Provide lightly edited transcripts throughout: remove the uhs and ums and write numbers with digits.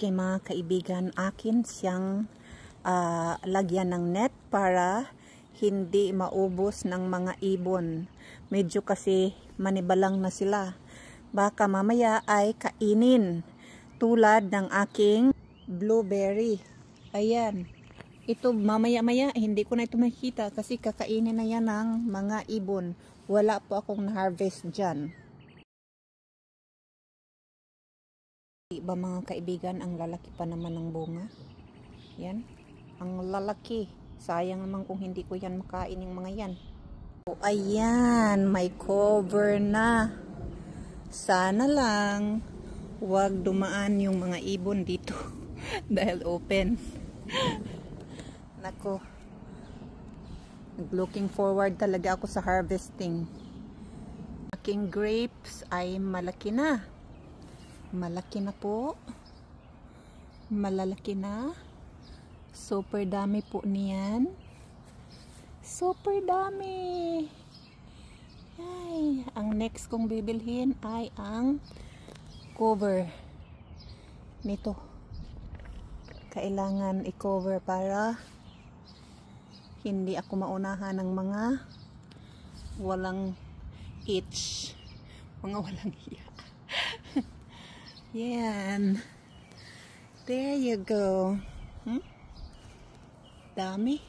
Okay mga kaibigan, akin siyang lagyan ng net para hindi maubos ng mga ibon. Medyo kasi manibalang na sila. Baka mamaya ay kainin. Tulad ng aking blueberry. Ayan. Ito mamaya-maya, hindi ko na ito makikita kasi kakainin na yan ng mga ibon. Wala po akong na-harvest dyan. Iba mga kaibigan, ang lalaki pa naman ng bunga. Yan. Ang lalaki. Sayang naman kung hindi ko yan makain yung mga yan. O, ayan. May cover na. Sana lang huwag dumaan yung mga ibon dito. Dahil open. Nako. Looking forward talaga ako sa harvesting. Aking grapes ay malaki na. Malaki na po. Malalaki na. Super dami po niyan. Super dami. Ay, ang next kong bibilhin ay ang cover nito. Kailangan i-cover para hindi ako maunahan ng mga walang itch. Mga walang hiya. Yan. There you go. Dami.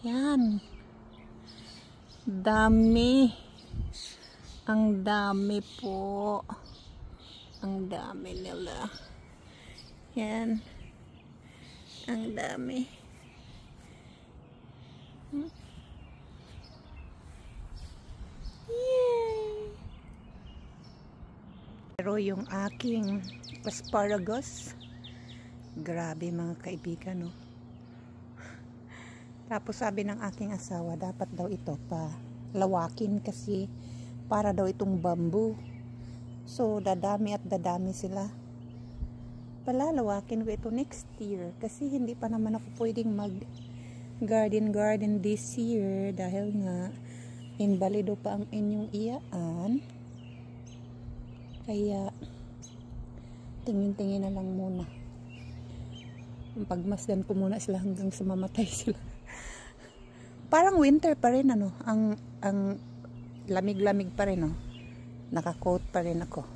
Yan. Dami. Ang dami po. Ang dami nila. Yan. Ang dami. Pero yung aking asparagus, grabe mga kaibigan, no? Tapos sabi ng aking asawa, dapat daw ito pa lawakin kasi para daw itong bamboo. So, dadami at dadami sila. Palalawakin ko ito next year kasi hindi pa naman ako pwedeng mag garden this year dahil nga invalido pa ang inyong iyaan. Kaya tingin-tingin na lang muna. Pagmasdan ko muna sila hanggang sa mamatay sila. Parang winter pa rin, ano, ang lamig-lamig pa rin, no. Naka-coat pa rin ako.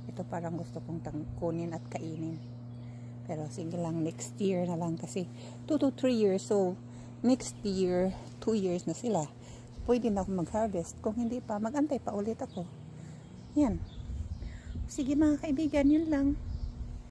Ito parang gusto kong kunin at kainin. Pero sige lang, next year na lang kasi 2 to 3 years. So next year 2 years na sila. Pwede na ako mag-harvest. Kung hindi pa, mag-antay pa ulit ako. Yan. Sige mga kaibigan, yun lang.